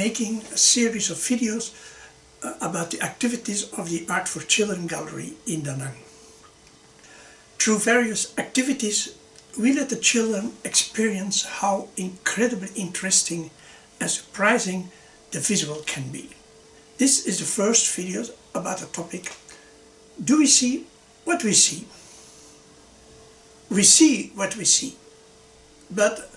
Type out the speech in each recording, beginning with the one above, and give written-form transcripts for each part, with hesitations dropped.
making a series of videos about the activities of the Art for Children Gallery in Da Nang. Through various activities, we let the children experience how incredibly interesting and surprising the visual can be. This is the first video about the topic, do we see what we see? We see what we see, but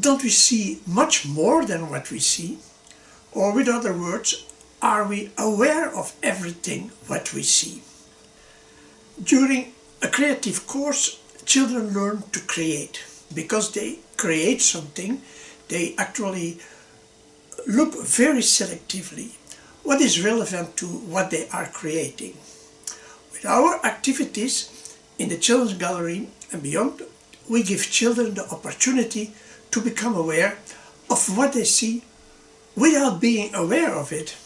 don't we see much more than what we see? Or with other words, are we aware of everything what we see? During a creative course, children learn to create. Because they create something, they actually look very selectively what is relevant to what they are creating. With our activities in the Children's Gallery and beyond, we give children the opportunity to become aware of what they see without being aware of it.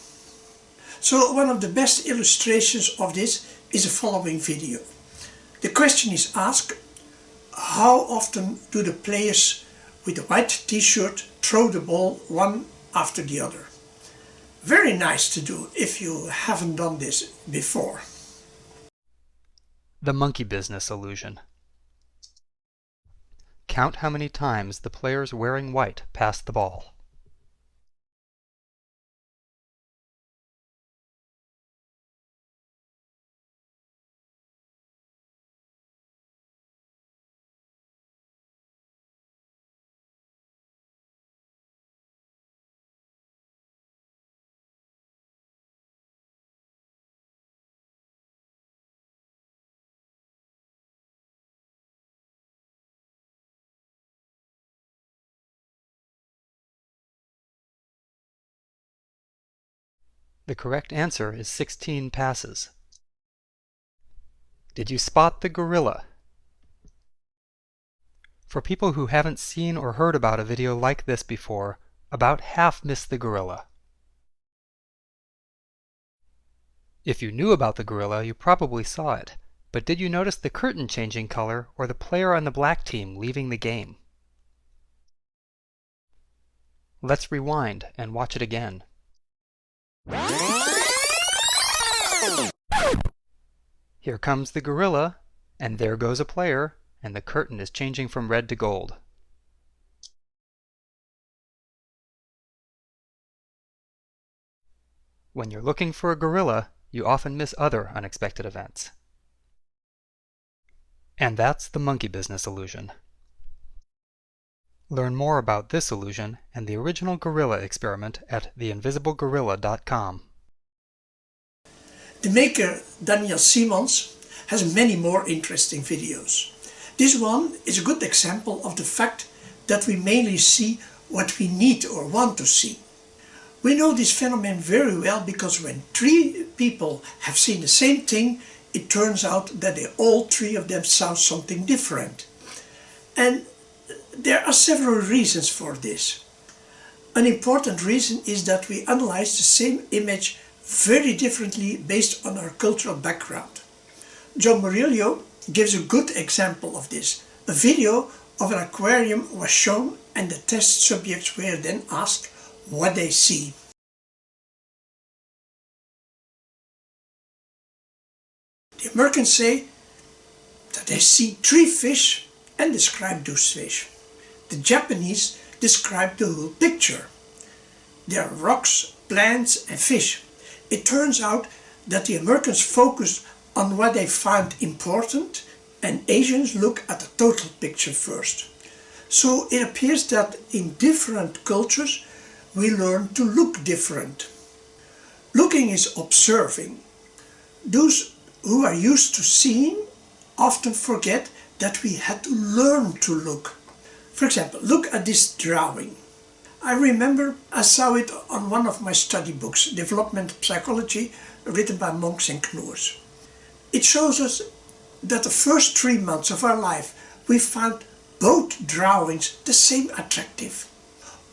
So one of the best illustrations of this is the following video. The question is asked, how often do the players with the white t-shirt throw the ball one after the other? Very nice to do if you haven't done this before. The monkey business illusion. Count how many times the players wearing white pass the ball. The correct answer is 16 passes. Did you spot the gorilla? For people who haven't seen or heard about a video like this before, about half missed the gorilla. If you knew about the gorilla, you probably saw it, but did you notice the curtain changing color or the player on the black team leaving the game? Let's rewind and watch it again. Here comes the gorilla, and there goes a player, and the curtain is changing from red to gold. When you're looking for a gorilla, you often miss other unexpected events. And that's the monkey business illusion. Learn more about this illusion and the original gorilla experiment at theinvisiblegorilla.com. The maker Daniel Simons has many more interesting videos. This one is a good example of the fact that we mainly see what we need or want to see. We know this phenomenon very well because when three people have seen the same thing, it turns out that all three of them saw something different. And there are several reasons for this. An important reason is that we analyze the same image very differently based on our cultural background. John Murillo gives a good example of this. A video of an aquarium was shown and the test subjects were then asked what they see. The Americans say that they see 3 fish and describe those fish. The Japanese describe the whole picture. There are rocks, plants and fish. It turns out that the Americans focused on what they found important and Asians look at the total picture first. So it appears that in different cultures we learn to look different. Looking is observing. Those who are used to seeing often forget that we had to learn to look. For example, look at this drawing. I remember I saw it on one of my study books, Developmental Psychology, written by Monks and Knoers. It shows us that the first 3 months of our life we found both drawings the same attractive.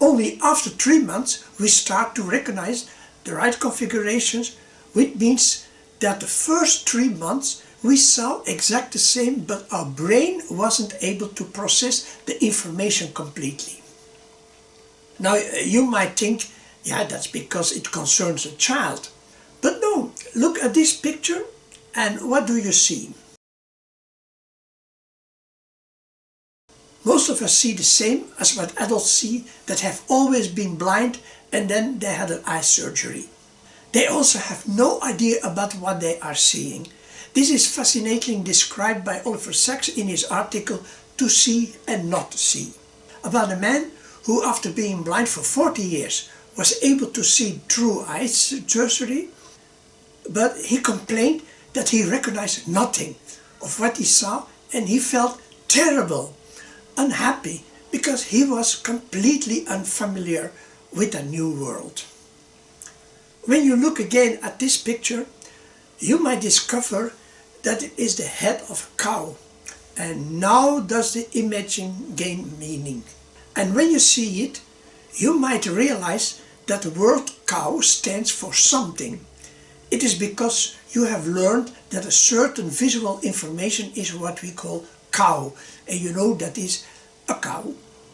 Only after 3 months we start to recognize the right configurations, which means that the first 3 months we saw exactly the same, but our brain wasn't able to process the information completely. Now you might think Yeah, that's because it concerns a child. But no, look at this picture and what do you see? Most of us see the same as what adults see that have always been blind and then they had an eye surgery. They also have no idea about what they are seeing. This is fascinatingly described by Oliver Sacks in his article To See and Not See, about a man who, after being blind for 40 years, was able to see through eye surgery, but he complained that he recognized nothing of what he saw and he felt terrible, unhappy, because he was completely unfamiliar with a new world. When you look again at this picture, you might discover that it is the head of a cow. And now does the imaging gain meaning. And when you see it, you might realize that the word cow stands for something. It is because you have learned that a certain visual information is what we call cow. And you know that is a cow.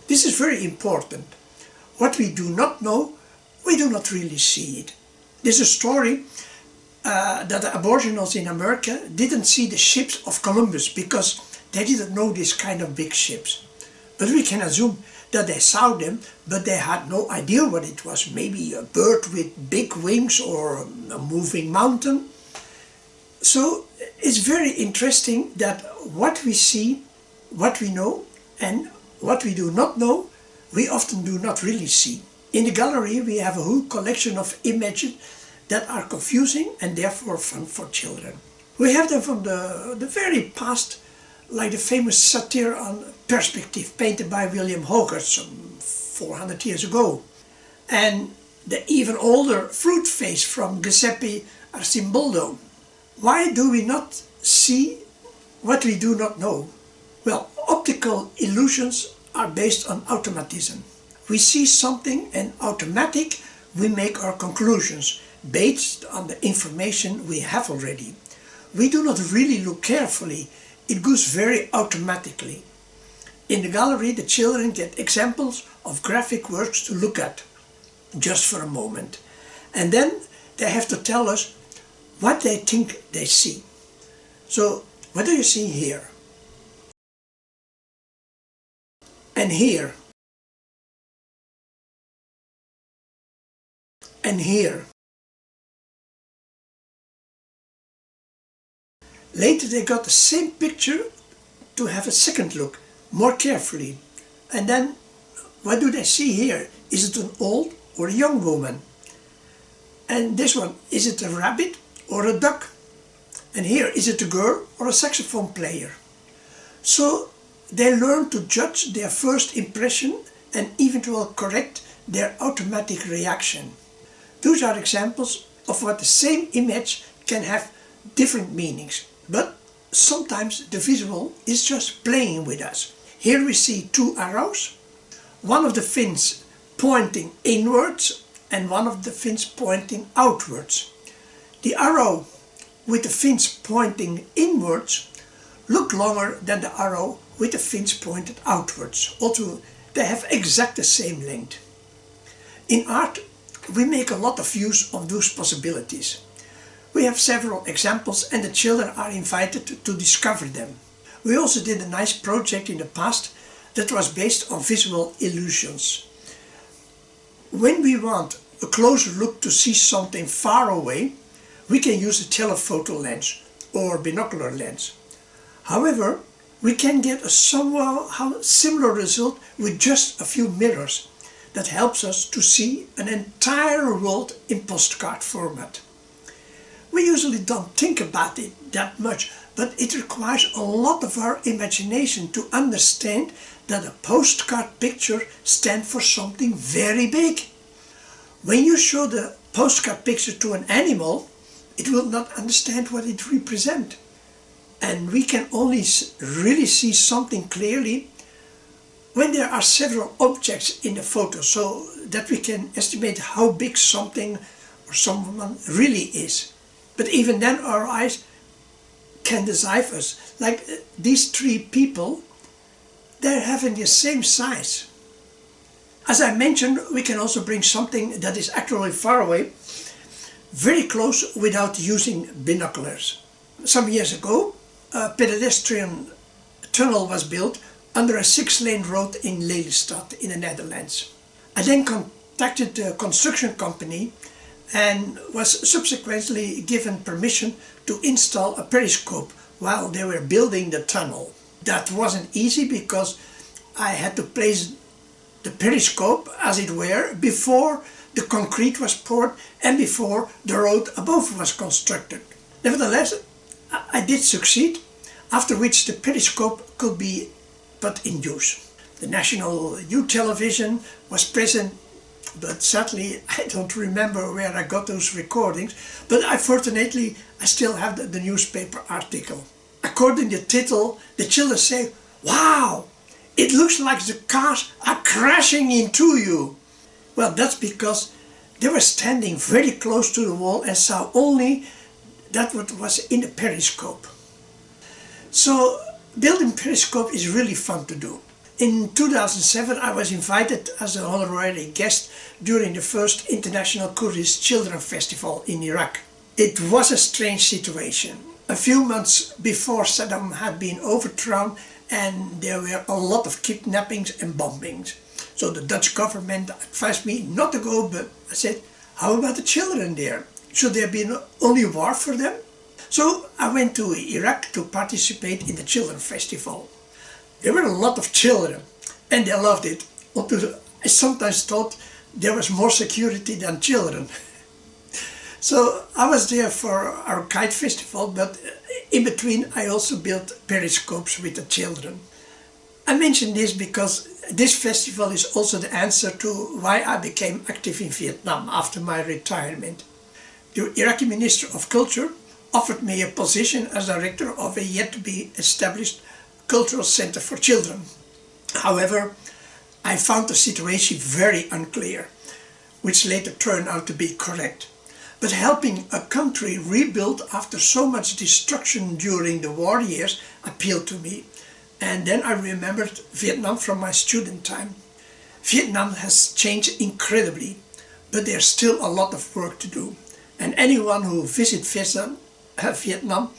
This is very important. What we do not know, we do not really see it. There's a story that the Aboriginals in America didn't see the ships of Columbus because they didn't know this kind of big ships. But we can assume that they saw them, but they had no idea what it was. Maybe a bird with big wings or a moving mountain. So it's very interesting that what we see, what we know, and what we do not know, we often do not really see. In the gallery we have a whole collection of images that are confusing and therefore fun for children. We have them from the very past, like the famous satire on perspective painted by William Hogarth some 400 years ago. And the even older fruit face from Giuseppe Arcimboldo. Why do we not see what we do not know? Well, optical illusions are based on automatism. We see something and automatic we make our conclusions based on the information we have already. We do not really look carefully, it goes very automatically. In the gallery the children get examples of graphic works to look at, just for a moment. And then they have to tell us what they think they see. So, what do you see here? And here? And here? Later they got the same picture to have a second look, more carefully. And then, what do they see here? Is it an old or a young woman? And this one, is it a rabbit or a duck? And here, is it a girl or a saxophone player? So they learn to judge their first impression and even to correct their automatic reaction. Those are examples of what the same image can have different meanings. But sometimes the visual is just playing with us. Here we see two arrows, one of the fins pointing inwards and one of the fins pointing outwards. The arrow with the fins pointing inwards look longer than the arrow with the fins pointed outwards, although they have exact the same length. In art, we make a lot of use of those possibilities. We have several examples and the children are invited to discover them. We also did a nice project in the past that was based on visual illusions. When we want a closer look to see something far away, we can use a telephoto lens or binocular lens. However, we can get a somewhat similar result with just a few mirrors that helps us to see an entire world in postcard format. We usually don't think about it that much, but it requires a lot of our imagination to understand that a postcard picture stands for something very big. When you show the postcard picture to an animal, it will not understand what it represents. And we can only really see something clearly when there are several objects in the photo, so that we can estimate how big something or someone really is. But even then our eyes can deceive us. Like these three people, they're having the same size. As I mentioned, we can also bring something that is actually far away, very close without using binoculars. Some years ago, a pedestrian tunnel was built under a 6-lane road in Lelystad in the Netherlands. I then contacted the construction company and was subsequently given permission to install a periscope while they were building the tunnel. That wasn't easy because I had to place the periscope, as it were, before the concrete was poured and before the road above was constructed. Nevertheless, I did succeed, after which the periscope could be put in use. The National Youth Television was present, but sadly I don't remember where I got those recordings, but fortunately I still have the newspaper article. According to the title, the children say, "Wow, it looks like the cars are crashing into you." Well, that's because they were standing very close to the wall and saw only that what was in the periscope. So building periscope is really fun to do. In 2007 I was invited as an honorary guest during the first International Kurdish Children Festival in Iraq. It was a strange situation. A few months before Saddam had been overthrown and there were a lot of kidnappings and bombings. So the Dutch government advised me not to go, but I said, how about the children there? Should there be only war for them? So I went to Iraq to participate in the Children Festival. There were a lot of children and they loved it. I sometimes thought there was more security than children. So I was there for our kite festival, but in between I also built periscopes with the children. I mention this because this festival is also the answer to why I became active in Vietnam after my retirement. The Iraqi Minister of Culture offered me a position as director of a yet-to-be-established cultural center for children. However, I found the situation very unclear, which later turned out to be correct. But helping a country rebuild after so much destruction during the war years appealed to me. And then I remembered Vietnam from my student time. Vietnam has changed incredibly, but there's still a lot of work to do. And anyone who visits Vietnam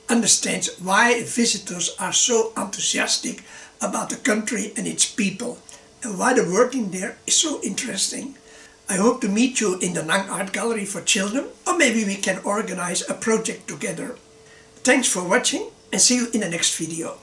understands why visitors are so enthusiastic about the country and its people, and why the working there is so interesting. I hope to meet you in the Nang Art Gallery for Children, or maybe we can organize a project together. Thanks for watching and see you in the next video.